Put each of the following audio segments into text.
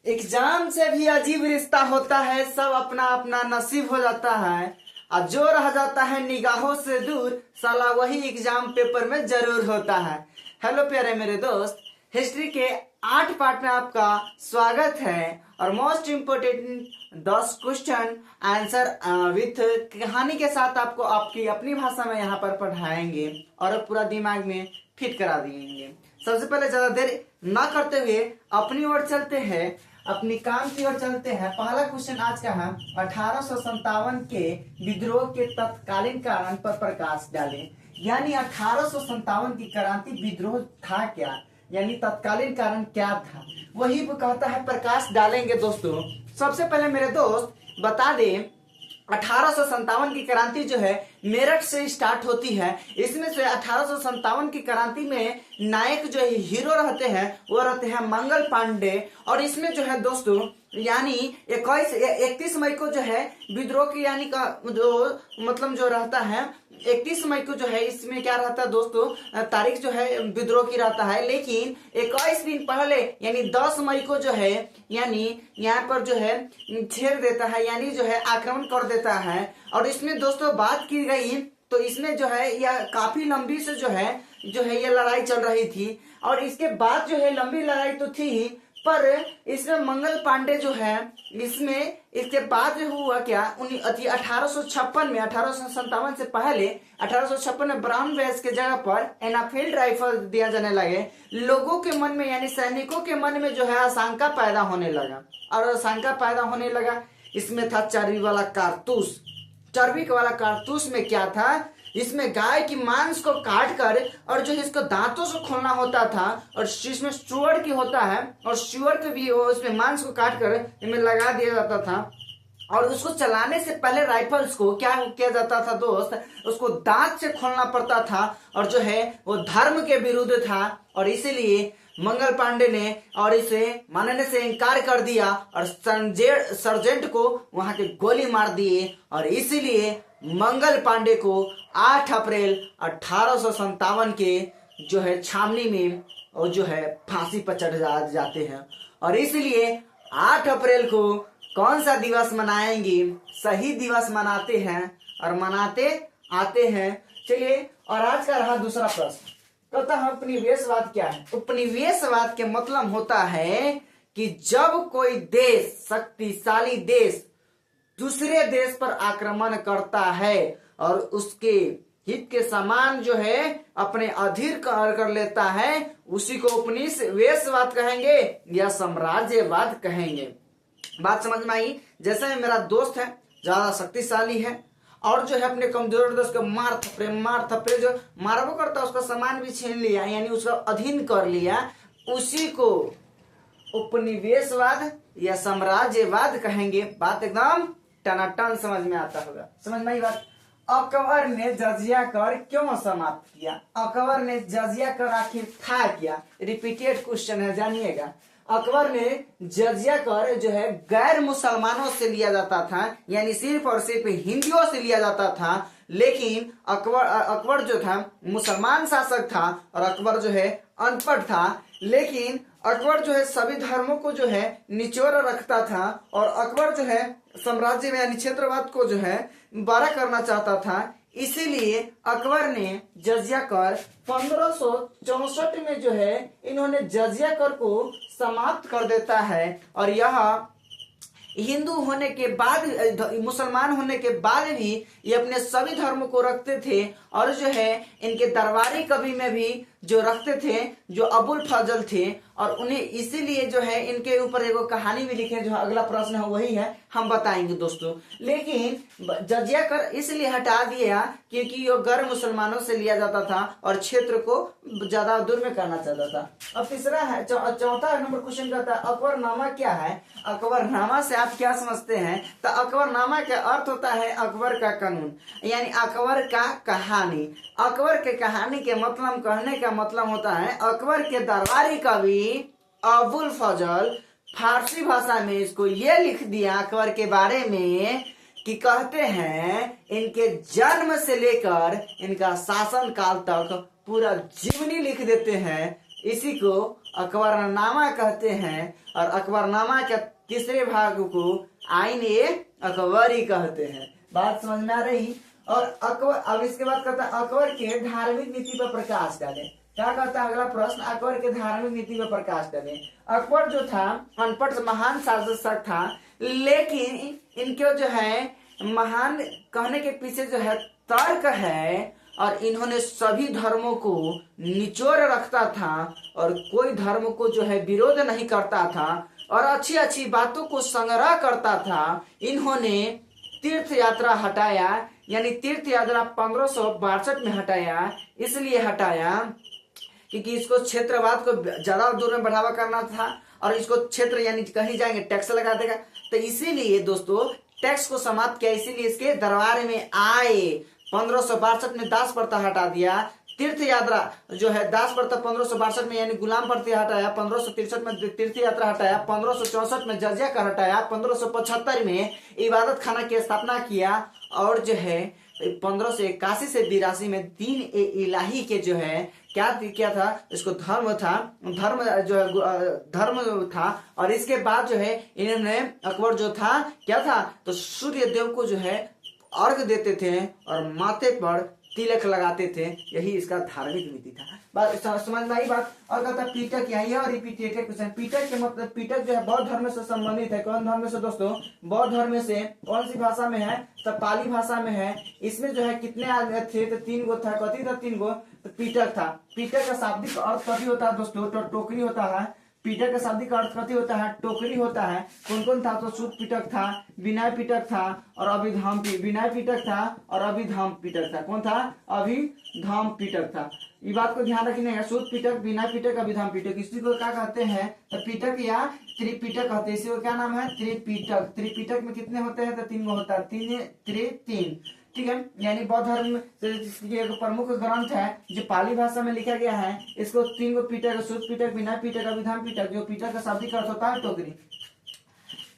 Exam से भी अजीब रिश्ता होता है, सब अपना अपना नसीब हो जाता है। और जो रह जाता है निगाहों से दूर, साला वही एग्जाम पेपर में जरूर होता है। हेलो प्यारे मेरे दोस्त, हिस्ट्री के 8 पार्ट में आपका स्वागत है। और most important 10 question answer with कहानी के साथ आपको आपकी अपनी भाषा में यहाँ पर पढ़ाएंगे और पूरा दिमाग में फिट करा देंगे। सबसे पहले ज्यादा देर न करते हुए अपनी ओर चलते हैं, अपनी काम की ओर चलते हैं। पहला क्वेश्चन आज का है 1857 के विद्रोह के तत्कालीन कारण पर प्रकाश डालें। यानी 1857 की क्रांति विद्रोह था क्या, यानी तत्कालीन कारण क्या था, वही वो कहता है प्रकाश डालेंगे। दोस्तों सबसे पहले मेरे दोस्त बता दें, 1857 की क्रांति जो है मेरठ से स्टार्ट होती है। इसमें से 1857 की क्रांति में नायक जो हीरो रहते हैं वो रहते हैं मंगल पांडे। और इसमें जो है दोस्तों यानी 31 मई को जो है विद्रोह की यानी का जो मतलब जो रहता है 31 मई को जो है इसमें क्या रहता है दोस्तों, तारीख जो है विद्रोह की रहता है। लेकिन 21 दिन पहले यानी 10 मई को जो है यानी यहाँ पर जो है छेड़ देता है, यानी जो है आक्रमण कर देता है। और इसमें दोस्तों बात की गई तो इसमें जो है यह काफी लंबी से जो है ये लड़ाई चल रही थी। और इसके बाद जो है लंबी लड़ाई तो थी ही, पर इसमें मंगल पांडे जो है इसमें इसके बाद जो हुआ क्या 1856 में 1857 से पहले 1856 में ब्राउन बेस के जगह पर एनाफील्ड राइफल दिया जाने लगे। लोगों के मन में यानी सैनिकों के मन में जो है आशंका पैदा होने लगा। और आशंका पैदा होने लगा इसमें था चर्बी वाला कारतूस। चर्बी वाला कारतूस में क्या था, इसमें गाय की मांस को काट कर और जो इसको दांतों से खोलना होता था। और इसमें सुअर की होता है और सुअर के भी उसमें मांस को काट कर इसमें लगा दिया जाता था। और उसको चलाने से पहले राइफल्स को क्या किया जाता था दोस्त, उसको दांत से खोलना पड़ता था। और जो है वो धर्म के विरुद्ध था और इसीलिए मंगल पांडे ने और इसे मानने से इनकार कर दिया और सर्जेंट को वहां के गोली मार दिए। और इसीलिए मंगल पांडे को 8 अप्रैल 1857 के जो है छावनी में और जो है फांसी पर चढ़ जाते हैं। और इसलिए 8 अप्रैल को कौन सा दिवस मनाएंगे, शहीद दिवस मनाते हैं और मनाते आते हैं। चलिए, और आज का रहा दूसरा प्रश्न, कहता है उपनिवेशवाद क्या है। उपनिवेशवाद के मतलब होता है कि जब कोई देश, शक्तिशाली देश दूसरे देश पर आक्रमण करता है और उसके हित के समान जो है अपने अधीर कर लेता है, उसी को उपनिवेशवाद कहेंगे या साम्राज्यवाद कहेंगे। बात समझ में आई। जैसे मेरा दोस्त है ज्यादा शक्तिशाली है और जो है अपने कमजोर दोस्त को मार थपड़े जो मारबो करता है उसका सामान भी छीन लिया यानी उसका अधीन कर लिया, उसी को उपनिवेशवाद या साम्राज्यवाद कहेंगे। बात एकदम टनाटन समझ में आता होगा। समझ में आई बात। अकबर ने जजिया कर क्यों समाप्त किया, अकबर ने जजिया कर आखिर था क्या, रिपीटेड क्वेश्चन है, जानिएगा। अकबर ने जजिया कर जो है गैर मुसलमानों से लिया जाता था, यानी सिर्फ और सिर्फ हिंदुओं से लिया जाता था। लेकिन अकबर जो था मुसलमान शासक था और अकबर जो है अनपढ़ था। लेकिन अकबर जो है सभी धर्मों को जो है निचोड़ रखता था और अकबर जो है साम्राज्य में यानी क्षेत्रवाद को जो है बड़ा करना चाहता था। इसीलिए अकबर ने जजिया कर 1564 में जो है इन्होंने जजिया कर को समाप्त कर देता है। और यह हिंदू होने के बाद, मुसलमान होने के बाद भी ये अपने सभी धर्म को रखते थे। और जो है इनके दरबारी कवि में भी जो रखते थे जो अबुल फजल थे, और उन्हें इसीलिए जो है इनके ऊपर एक कहानी भी लिखे, जो अगला प्रश्न है वही है, हम बताएंगे दोस्तों। लेकिन जजिया कर इसलिए हटा दिया क्योंकि ये गैर मुसलमानों से लिया जाता था और क्षेत्र को ज्यादा दूर में करना चाहता था। अब तीसरा है, चौथा नंबर क्वेश्चन कहता है अकबरनामा क्या है। अकबरनामा से आप क्या समझते हैं, तो अकबरनामा का अर्थ होता है अकबर का कानून, यानी अकबर का कहानी। अकबर के कहानी के मतलब कहने का मतलब होता है अकबर के दरबारी कवि अबुल फजल फारसी भाषा में इसको ये लिख दिया अकबर के बारे में कि कहते हैं इनके जन्म से लेकर इनका शासन काल तक पूरा जीवनी लिख देते हैं। इसी को अकबरनामा कहते हैं और अकबरनामा के तीसरे भाग को आईन ए अकबरी कहते हैं। बात समझ में आ रही। और अकबर अब इसके बाद कहता है अकबर के धार्मिक नीति पर प्रकाश डालें। क्या कहता है अगला प्रश्न, अकबर के धार्मिक नीति पर प्रकाश डालें। अकबर जो था अनपढ़ महान शासक था, लेकिन इनके जो है महान कहने के पीछे जो है तर्क है और इन्होंने सभी धर्मों को निचोड़ रखता था और कोई धर्म को जो है विरोध नहीं करता था और अच्छी अच्छी बातों को संग्रह करता था। इन्होंने तीर्थ यात्रा हटाया, यानी तीर्थ यात्रा 1562 में हटाया। इसलिए हटाया क्योंकि इसको क्षेत्रवाद को ज्यादा दूर में बढ़ावा करना था और इसको क्षेत्र यानी कहीं जाएंगे टैक्स लगा देगा, तो इसीलिए दोस्तों टैक्स को समाप्त किया। इसीलिए इसके दरबार में आए 1562 में दास प्रथा हटा दिया। तीर्थ यात्रा जो है दास प्रथा 1562 में यानी गुलाम प्रथा हटाया, 1563 में तीर्थ यात्रा हटाया, 1564 में जजिया कर हटाया, 1575 में इबादत खाना की स्थापना किया और जो है 1581 से 82 में दीन ए इलाही के जो है क्या था, इसको धर्म जो है धर्म था। और इसके बाद जो है इन्होंने अकबर जो था क्या था, तो सूर्य देव को जो है अर्घ देते थे और माथे पर तिलक लगाते थे। यही इसका धार्मिक नीति था। बात समझ में आई बात। और कहता पीटक यही है और रिपीटेड क्वेश्चन। पीटक के मतलब पीटक जो है बौद्ध धर्म से संबंधित है। कौन धर्म से दोस्तों? बौद्ध धर्म से। कौन सी भाषा में है? तो पाली भाषा में है। इसमें जो है कितने आदमी थे? तो 3 गो था। कथी था 3 गो? तो पीटक था। पीटक का शाब्दिक अर्थ कथी होता है दोस्तों? तो टोकरी होता है। पीटक का शाब्दिक अर्थ कथी होता है? टोकरी होता है। कौन कौन था? तो सूत पीटक था, विनय पीटक था और अभिधाम विनय पीटक था और अभिधाम पीटक था। कौन था? अभिधाम पीटक था। ये बात को ध्यान रखना है। सूत पीटक, विनय पीटक, अभिधाम पीटक। इसी को क्या कहते हैं? तो पीटक या त्रिपीटक कहते हैं। इसी को क्या नाम है? त्रिपीटक। त्रिपीटक में कितने होते हैं? तो 3 गो होता है। 3 ठीक है। यानी बौद्ध धर्म से एक प्रमुख ग्रंथ है जो पाली भाषा में लिखा गया है। इसको 3 गो पीटक, सूत पीटक, विनय पीटक, अभिधाम पीटक। जो पीटक का शाब्दिक अर्थ होता है टोकरी।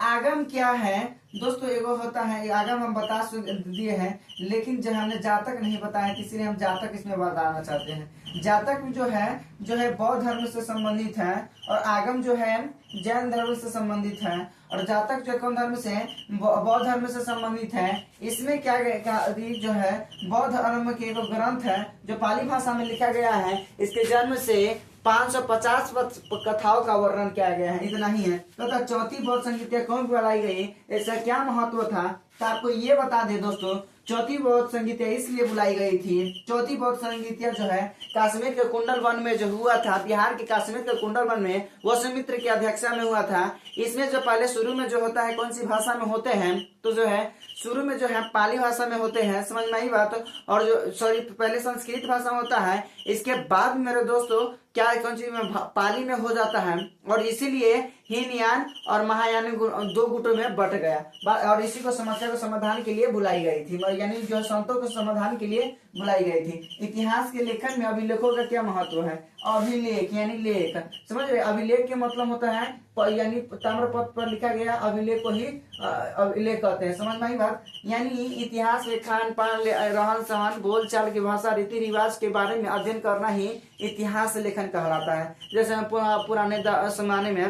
आगम क्या है दोस्तों? एगो होता है आगम, हम बता दिए हैं, लेकिन जो हमने जातक नहीं बताया, इसलिए हम जातक इसमें बताना चाहते हैं। जातक जो है बौद्ध धर्म से संबंधित है और आगम जो है जैन धर्म से संबंधित है और जातक जो कौन धर्म से? बौद्ध धर्म से संबंधित है। इसमें क्या जो है बौद्ध धर्म के एक ग्रंथ है जो पाली भाषा में लिखा गया है। इसके जन्म से 550 कथाओं का वर्णन किया गया है। इतना ही है। तो चौथी बौद्ध संगीतिया कौन बनाई गई? ऐसा क्या महत्व था? तो आपको ये बता दे दोस्तों, चौथी बौद्ध संगीतिया इसलिए बुलाई गई थी। चौथी बौद्ध संगीतिया जो है कश्मीर के कुंडल वन में जो हुआ था, बिहार के कश्मीर के कुंडल वन में वसुमित्र की अध्यक्षता में हुआ था। इसमें जो पहले शुरू में जो होता है कौन सी भाषा में होते हैं? तो जो है शुरू में जो है पाली भाषा में होते हैं। समझ में आई बात। और जो पहले संस्कृत भाषा में होता है। इसके बाद मेरे दोस्तों क्या कौन सी में पाली में हो जाता है और इसीलिए हीनयान और महायान 2 गुटों में बट गया और इसी को समस्या के समाधान के लिए बुलाई गई थी, यानी जो संतों के समाधान के लिए बुलाई गई थी। इतिहास के लेखन में अभिलेखों का क्या महत्व है? अभिलेख यानी लेख, समझ रहे? अभिलेख के मतलब होता है यानी ताम्रपत्र पर लिखा गया अभिलेख को ही अभिलेख कहते हैं। समझ में आई बात। यानी इतिहास में खान पान, रहन सहन, बोल चाल की भाषा, रीति रिवाज के बारे में अध्ययन करना ही इतिहास लेखन कहलाता है। जैसे पुराने जमाने में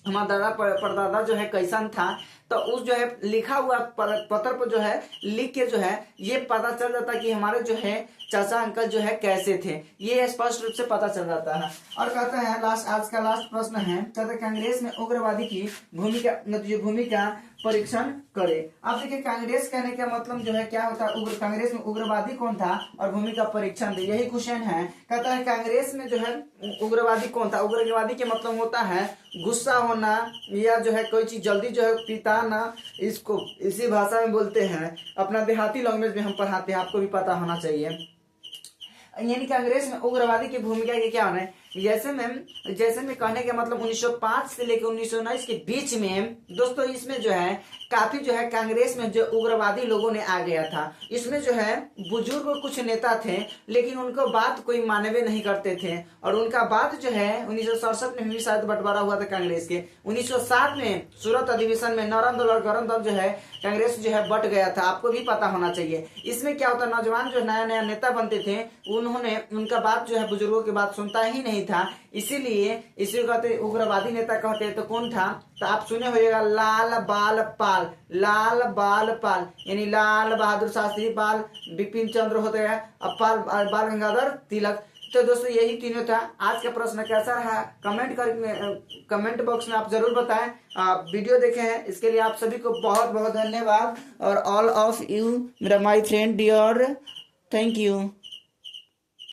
हमारा दादा परदादा जो है कैसन था, तो उस जो है लिखा हुआ पत्र पर जो है लिख के जो है ये पता चल जाता कि हमारे जो है चाचा अंकल जो है कैसे थे, ये स्पष्ट रूप से पता चल जाता है। और कहते हैं आज का लास्ट प्रश्न है, कहते हैं कांग्रेस में उग्रवादी की भूमिका परीक्षण करे। आप देखिए कांग्रेस कहने का मतलब जो है क्या होता है? कांग्रेस में उग्रवादी कौन था और भूमिका परीक्षण दे, यही क्वेश्चन है। कहता है कांग्रेस में जो है उग्रवादी कौन था? उग्रवादी के मतलब होता है गुस्सा होना या जो है कोई चीज जल्दी जो है पिताना, इसको इसी भाषा में बोलते हैं। अपना देहाती लैंग्वेज में हम पढ़ाते हैं, आपको भी पता होना चाहिए। यानी कांग्रेस में उग्रवादी की भूमिका के क्या होना है? जैसे में कहने का मतलब 1905 से लेकर 1919 के बीच में दोस्तों इसमें जो है काफी जो है कांग्रेस में जो उग्रवादी लोगों ने आ गया था। इसमें जो है बुजुर्ग कुछ नेता थे, लेकिन उनको बात कोई मानवे नहीं करते थे और उनका बात जो है 1967 में भी शायद बंटवारा हुआ था कांग्रेस के। 1907 में सूरत अधिवेशन में नरम दल और गरम दल जो है कांग्रेस जो है बट गया था, आपको भी पता होना चाहिए। इसमें क्या होता, नौजवान जो नया नया नेता बनते थे उन्होंने उनका बात जो है बुजुर्गों की बात सुनता ही नहीं था, इसीलिए इसी को कहते उग्रवादी नेता कहते हैं। तो कौन था? तो आप सुने होइएगा लाल बाल पाल, लाल बाल पाल, यानी लाल बहादुर शास्त्री, बाल बिपिन चंद्र होते हैं, अब पाल बाल गंगाधर तिलक। तो दोस्तों यही तीनों था। आज का प्रश्न कैसा रहा कमेंट बॉक्स में आप जरूर बताएं। वीडियो देखे हैं इसके लिए आप सभी को बहुत बहुत धन्यवाद। और ऑल ऑफ यू मेरा my friend dear, thank you.